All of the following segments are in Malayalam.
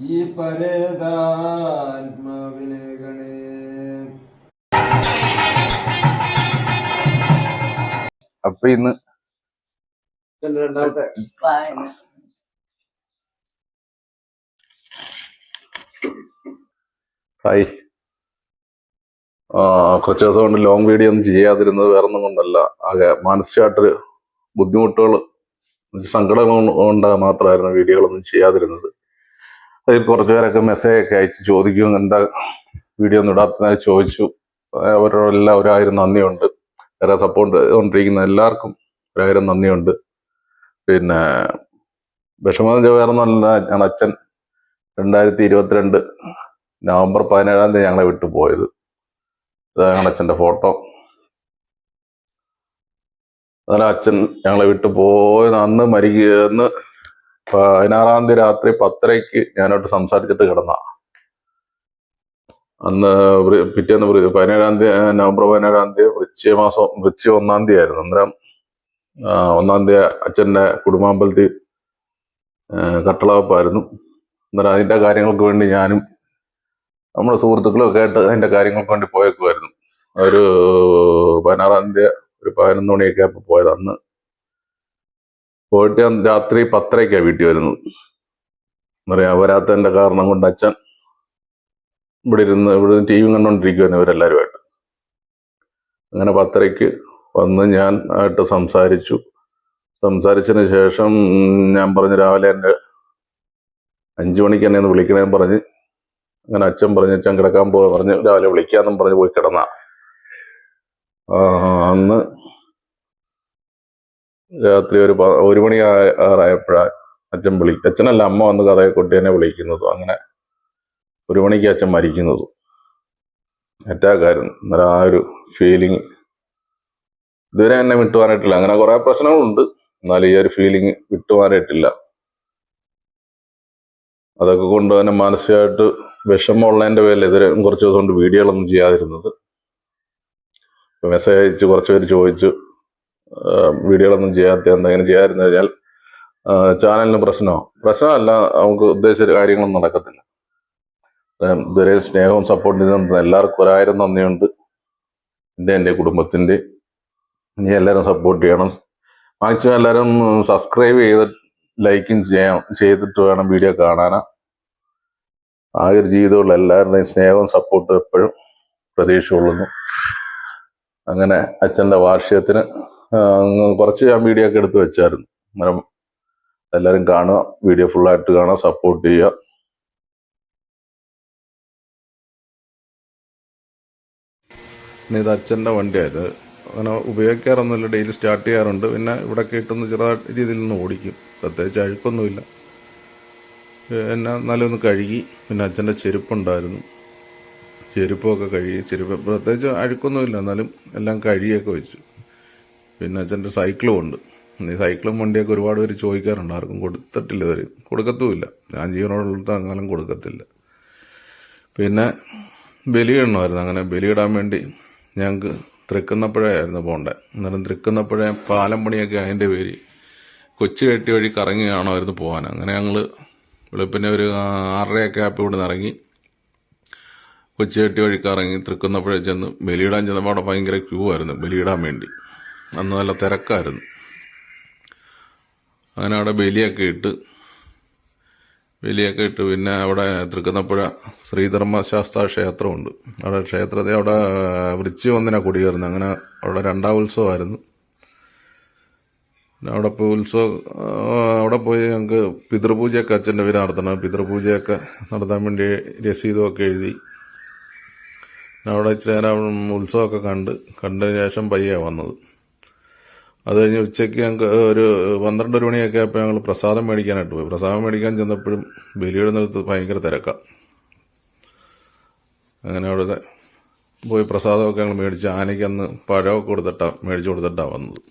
ഈ പരേതാത്മാവിനെ ഗണേ. അപ്പൊ ഇന്ന് രണ്ടാമത്തെ ഹായ്, കുറച്ച് ദിവസം കൊണ്ട് ലോങ് വീഡിയോ ഒന്നും ചെയ്യാതിരുന്നത് വേറെ ഒന്നും കൊണ്ടല്ല, ആകെ മാനസികമായിട്ടൊരു ബുദ്ധിമുട്ടുകൾ, സങ്കടങ്ങൾ കൊണ്ട് മാത്രമായിരുന്നു വീഡിയോകളൊന്നും ചെയ്യാതിരുന്നത്. അതിൽ കുറച്ചു പേരൊക്കെ മെസ്സേജൊക്കെ അയച്ച് ചോദിക്കും എന്താ വീഡിയോ ഒന്നും ഇടാത്തതായി ചോദിച്ചു. ഒരായിരം നന്ദിയുണ്ട്. വേറെ സപ്പോർട്ട് ചെയ്തുകൊണ്ടിരിക്കുന്ന എല്ലാവർക്കും ഒരായിരം നന്ദിയുണ്ട്. പിന്നെ വിഷമം വേറെ ഒന്നുമല്ല, ഞങ്ങളുടെ അച്ഛൻ 2022 നവംബർ 17 ഞങ്ങളെ വിട്ടു പോയത്. ഞങ്ങളുടെ അച്ഛൻ്റെ ഫോട്ടോ. അതിൽ അച്ഛൻ ഞങ്ങളെ വിട്ടു പോയത് അന്ന് മരിക്കുന്ന 16 രാത്രി 10:30 ഞാനോട്ട് സംസാരിച്ചിട്ട് കിടന്ന. അന്ന് പിറ്റേന്ന് 17 നവംബർ 17 വൃശ്ചിക 1 ആയിരുന്നു. അന്നേരം 1 അച്ഛൻ്റെ കുടുംബാമ്പലത്തിൽ കട്ടളവെപ്പായിരുന്നു. അന്നേരം അതിൻ്റെ കാര്യങ്ങൾക്ക് വേണ്ടി ഞാനും നമ്മുടെ സുഹൃത്തുക്കളും ഒക്കെ ആയിട്ട് അതിൻ്റെ കാര്യങ്ങൾക്ക് വേണ്ടി പോയേക്കുമായിരുന്നു. ഒരു 16 ഒരു 11 മണിയൊക്കെ ആയപ്പോൾ പോയത്. അന്ന് പോയിട്ട് രാത്രി 10:30 വീട്ടിൽ വരുന്നത്. എന്നറിയാം, വരാത്തതിൻ്റെ കാരണം കൊണ്ട് അച്ഛൻ ഇവിടെ ടി വി കണ്ടുകൊണ്ടിരിക്കുമായിരുന്നു ഇവരെല്ലാവരുമായിട്ട്. അങ്ങനെ 10:30 വന്ന് ഞാൻ ആയിട്ട് സംസാരിച്ചതിന് ശേഷം ഞാൻ പറഞ്ഞു രാവിലെ 5 മണിക്ക് എന്നെ ഒന്ന് വിളിക്കണേന്ന് പറഞ്ഞ്. അങ്ങനെ അച്ഛൻ പറഞ്ഞു അച്ഛൻ കിടക്കാൻ പറഞ്ഞ് രാവിലെ വിളിക്കാന്നും പറഞ്ഞ് പോയി കിടന്ന. അന്ന് രാത്രി ഒരു 1 മണി ആറായപ്പോഴാണ് അച്ഛനല്ല അമ്മ വന്ന് കഥയെ കൊട്ടിയെന്നെ വിളിക്കുന്നതും. അങ്ങനെ 1 മണിക്ക് അച്ഛൻ മരിക്കുന്നതും. അറ്റാക്കായിരുന്നു. അന്നേരം ആ ഒരു ഫീലിങ് ഇതുവരെ എന്നെ വിട്ടുപോകാനായിട്ടില്ല. അങ്ങനെ കുറെ പ്രശ്നങ്ങളുണ്ട്, എന്നാലും ഈ ഒരു ഫീലിങ് വിട്ടുപോകാനായിട്ടില്ല. അതൊക്കെ കൊണ്ട് തന്നെ മാനസികമായിട്ട് വിഷമമുള്ളതിൻ്റെ പേരിൽ ഇതുവരെ കുറച്ച് ദിവസം കൊണ്ട് വീഡിയോകളൊന്നും ചെയ്യാതിരുന്നത്. മെസ്സേജ് അയച്ച് കുറച്ച് പേര് ചോദിച്ചു വീഡിയോകളൊന്നും ചെയ്യാത്ത എന്തെങ്കിലും ചെയ്യാതിരുന്നു കഴിഞ്ഞാൽ ചാനലിന് പ്രശ്നമല്ല, നമുക്ക് ഉദ്ദേശിച്ച കാര്യങ്ങളൊന്നും നടക്കത്തില്ല. ഇതുവരെ സ്നേഹവും സപ്പോർട്ട് ചെയ്തുകൊണ്ടിരുന്ന എല്ലാവർക്കും 1000 നന്ദിയുണ്ട്. എൻ്റെ കുടുംബത്തിൻ്റെ. ഇനി എല്ലാവരും സപ്പോർട്ട് ചെയ്യണം. മാക്സിമം എല്ലാവരും സബ്സ്ക്രൈബ് ലൈക്കും ചെയ്തിട്ട് വേണം വീഡിയോ കാണാനാ. ആ ഒരു ജീവിതമുള്ള എല്ലാവരുടെയും സ്നേഹവും സപ്പോർട്ടും എപ്പോഴും പ്രതീക്ഷ കൊള്ളുന്നു. അങ്ങനെ അച്ഛൻ്റെ വാർഷികത്തിന് കുറച്ച് ഞാൻ വീഡിയോ ഒക്കെ എടുത്ത് വെച്ചായിരുന്നു. അന്നേരം എല്ലാവരും കാണുക, വീഡിയോ ഫുള്ളായിട്ട് കാണുക, സപ്പോർട്ട് ചെയ്യുക. പിന്നെ ഇത് അച്ഛൻ്റെ വണ്ടിയായത്. അങ്ങനെ ഉപയോഗിക്കാറൊന്നുമില്ല, ഡെയിലി സ്റ്റാർട്ട് ചെയ്യാറുണ്ട്. പിന്നെ ഇവിടെ കിട്ടുന്ന ചെറിയ രീതിയിൽ നിന്ന് ഓടിക്കും. പ്രത്യേകിച്ച് അഴുക്കൊന്നുമില്ല. നല്ലൊന്ന് കഴുകി. പിന്നെ അച്ഛൻ്റെ ചെരുപ്പുണ്ടായിരുന്നു, ചെരുപ്പൊക്കെ കഴുകി. പ്രത്യേകിച്ച് അഴുക്കൊന്നുമില്ല, എന്നാലും എല്ലാം കഴുകിയൊക്കെ വെച്ചു. പിന്നെ അച്ഛൻ്റെ സൈക്കിളും ഉണ്ട്. ഈ സൈക്കിളും വണ്ടിയൊക്കെ ഒരുപാട് പേര് ചോദിക്കാറുണ്ട്. ആർക്കും കൊടുത്തിട്ടില്ല, ഇവർ കൊടുക്കത്തുമില്ല. ഞാൻ ജീവനോടുള്ളത് അങ്ങനെ കൊടുക്കത്തില്ല. പിന്നെ ബലിയിടണമായിരുന്നു. അങ്ങനെ ബലിയിടാൻ വേണ്ടി ഞങ്ങൾക്ക് തൃക്കുന്നപ്പുഴയായിരുന്നു പോകേണ്ടത്. അന്നേരം തൃക്കുന്നപ്പുഴ പാലം പണിയൊക്കെ അതിൻ്റെ പേര് കൊച്ചുകെട്ടി വഴി കറങ്ങി കാണുമായിരുന്നു പോകാൻ. അങ്ങനെ ഞങ്ങൾ വെളുപ്പിനെ ഒരു 6:30 ആയപ്പോൾ ഇവിടെ നിന്ന് ഇറങ്ങി കൊച്ചുകെട്ടി വഴി കറങ്ങി തൃക്കുന്നപ്പുഴ ചെന്ന് ബലിയിടാൻ ചെന്നപ്പോൾ അവിടെ ഭയങ്കര ക്യൂ ആയിരുന്നു ബലിയിടാൻ വേണ്ടി. അന്ന് നല്ല തിരക്കായിരുന്നു. അങ്ങനെ അവിടെ ബലിയൊക്കെ ഇട്ട് പിന്നെ അവിടെ തൃക്കുന്നപ്പുഴ ശ്രീധർമ്മശാസ്ത്ര ക്ഷേത്രമുണ്ട്. അവിടെ ക്ഷേത്രത്തിൽ അവിടെ വൃശ്ചിക 1 കൊടിയേറുന്നത്. അങ്ങനെ അവിടെ 2ാം ഉത്സവമായിരുന്നു. അവിടെ പോയി അവിടെ പോയി ഞങ്ങൾക്ക് പിതൃപൂജയൊക്കെ അച്ഛൻ്റെ പേര് നടത്തണം. പിതൃപൂജയൊക്കെ നടത്താൻ വേണ്ടി രസീതുമൊക്കെ എഴുതി അവിടെ ഇച്ചിരി നേരം ഉത്സവമൊക്കെ കണ്ടതിന് ശേഷം പയ്യാണ് വന്നത്. അത് കഴിഞ്ഞ് ഉച്ചയ്ക്ക് ഞങ്ങൾക്ക് ഒരു 12 മണിയൊക്കെ ആയപ്പോൾ ഞങ്ങൾ പ്രസാദം മേടിക്കാനായിട്ട് പോയി. പ്രസാദം മേടിക്കാൻ ചെന്നപ്പോഴും ബലിയിടുന്നിടത്ത് ഭയങ്കര തിരക്കാണ്. അങ്ങനെ അവിടെ പോയി പ്രസാദമൊക്കെ ഞങ്ങൾ മേടിച്ച് ആനയ്ക്ക് അന്ന് പഴമൊക്കെ മേടിച്ചു കൊടുത്തിട്ടാണ് വന്നത്.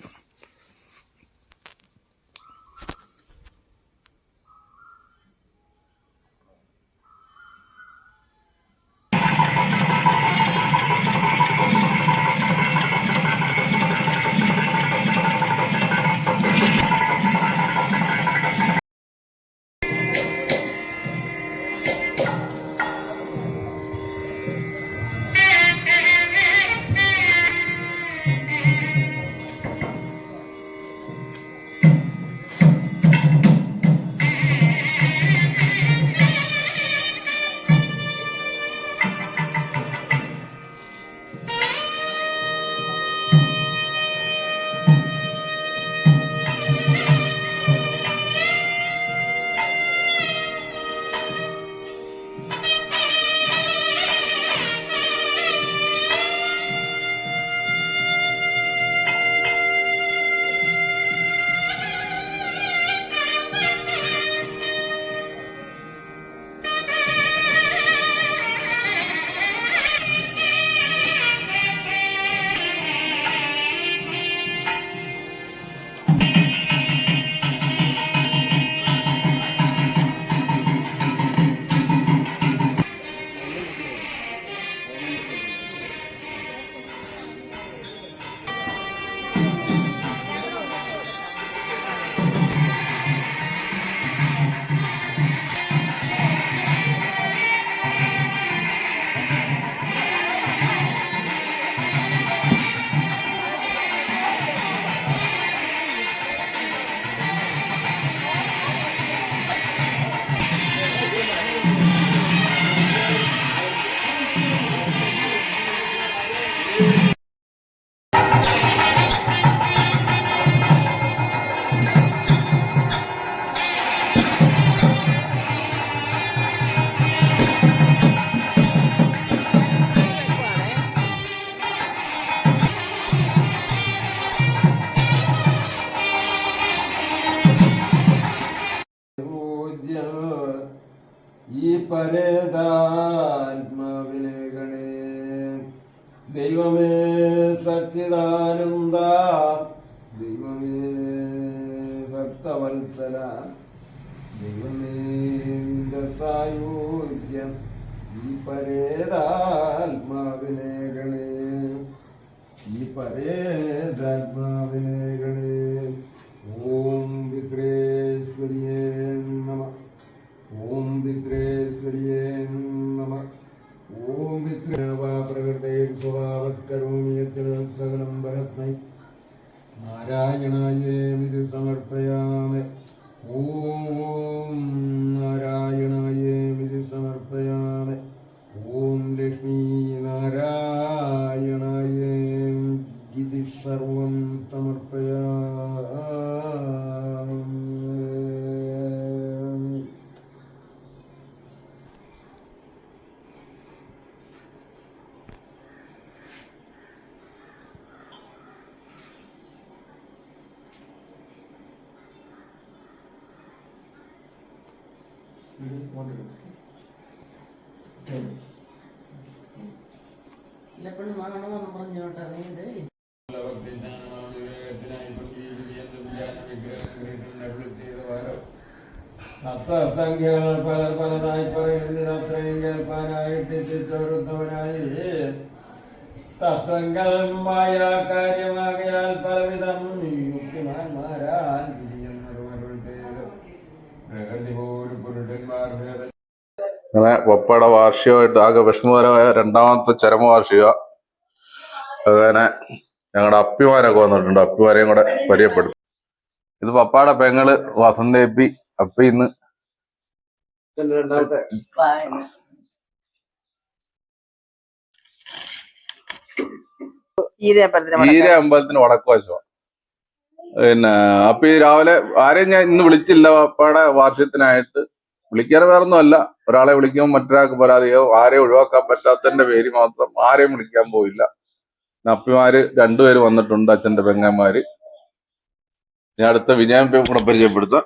ഈ പരേതാത്മാവിനെ ഗണേ. ദൈവമേ സച്ചിദാനന്ദ, ദൈവമേ ഭക്തവത്സല, ദൈവമേ സായുജ്യം ഈ പരേതാത്മാവിനെ ഗണേ. ഈ പരേതാത്മാവിനെ ഗണേ. ഓം വിഘ്നേശ്വരിയേ നമ. ഓം വിഘ്നേശ്വരിയേ നമ. ഓം വിഘ്നവാപ്രകൃതേ സ്വഭാവക്കരോമി സകലം ഭരത്മൈ നാരായണായേമിതി സമർപ്പയാമി. ഓം നാരായണായേമിതി സമർപ്പയാമി. ഓം ലക്ഷ്മീ നാരായണായേമിതി സർവം സമർപ്പയാമി. സപ്തസംഖ്യകൾ പലർ പലതായി പറയുന്നതിന് അത്രയും കേൾപ്പാനായിട്ട് ചിത്തവൃത്തവനായി തത്വങ്ങൾ മായ കാര്യമാകയാൽ പലവിധം യുക്തിമാന്മാരാൽ വിധിയെന്നൊരു ചെയ്തു പ്രകൃതി പോലും പുരുഷന്മാർ ഭേദ. അങ്ങനെ പപ്പയുടെ വാർഷികമായിട്ട് ആകെ വിഷമകരമായ രണ്ടാമത്തെ ചരമവാർഷിക. അങ്ങനെ ഞങ്ങളുടെ അപ്പിമാരൊക്കെ വന്നിട്ടുണ്ട്. അപ്പിമാരെയും കൂടെ പരിചയപ്പെടുത്തും. ഇത് പപ്പായുടെ പെങ്ങള് വസന്തേപ്പി. അപ്പി ഇന്ന് ഈര അമ്പലത്തിന് വടക്ക് വശമാണ്. പിന്നെ അപ്പി രാവിലെ ആരെയും ഞാൻ ഇന്ന് വിളിച്ചില്ല. പപ്പയുടെ വാർഷികത്തിനായിട്ട് വിളിക്കാറ് വേറൊന്നും അല്ല. ഒരാളെ വിളിക്കുമ്പോൾ മറ്റൊരാൾക്ക് പരാതിയോ ആരെയും ഒഴിവാക്കാൻ പറ്റാത്തതിന്റെ പേര് മാത്രം ആരെയും വിളിക്കാൻ പോയില്ല. അപ്പിമാര് രണ്ടുപേര് വന്നിട്ടുണ്ട്, അച്ഛന്റെ പെങ്ങന്മാര്. ഞാൻ അടുത്ത വിജയം കൂടെ പരിചയപ്പെടുത്താം.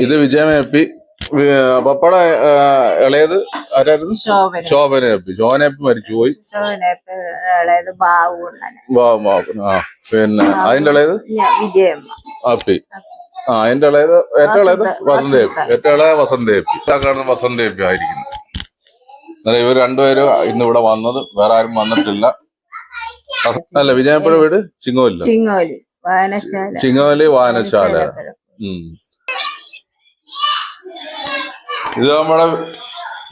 ഇത് വിജയമേപ്പി. പപ്പയുടെ ഇളയത് ആരായിരുന്നു? ശോഭനേപ്പി. ശോഭനേപ്പി മരിച്ചുപോയി. പിന്നെ അതിന്റെ ഇളയത് അപ്പി. അതിന്റെ ഇളയത് ഏറ്റവും ഇളയത് വസന്തേപ്പി. ഏറ്റവും ഇളയ വസന്തേപ്പി. കാണുന്ന വസന്തേപ്പി ആയിരിക്കുന്നു. അന്നേരം ഇവർ രണ്ടുപേരും ഇന്ന് ഇവിടെ വന്നത്. വേറെ ആരും വന്നിട്ടില്ല. അല്ല, വിജയപ്പുഴ വീട് ചിങ്ങോലി വായനശാല. ഇത് നമ്മുടെ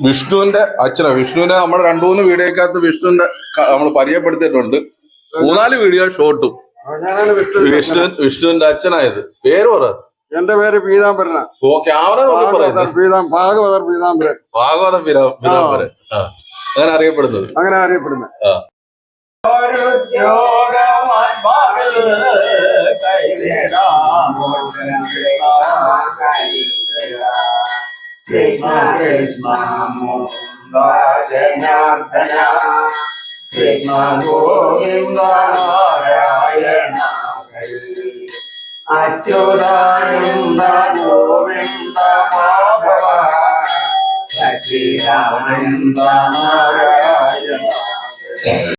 വിഷ്ണുവിന്റെ അച്ഛനാ. വിഷ്ണുവിനെ നമ്മുടെ 2-3 വീഡിയോക്കകത്ത് വിഷ്ണുവിന്റെ നമ്മൾ പരിചയപ്പെടുത്തിയിട്ടുണ്ട്. 4-5 വീഡിയോ ഷോട്ടും. വിഷ്ണുവിന്റെ അച്ഛനായത്. പേര് പറ. എന്റെ പേര് പീതാംബരനാ. ക്യാമറ ഭാഗവതർ പീതാംബരൻ. ഭാഗവതർ പീതാംബരൻ അങ്ങനെ അറിയപ്പെടുന്നത്. Krishna Krishna Mukunda Janardana Krishna Govinda Narayana Achyutananda Govinda Madhava Sachidananda Narayana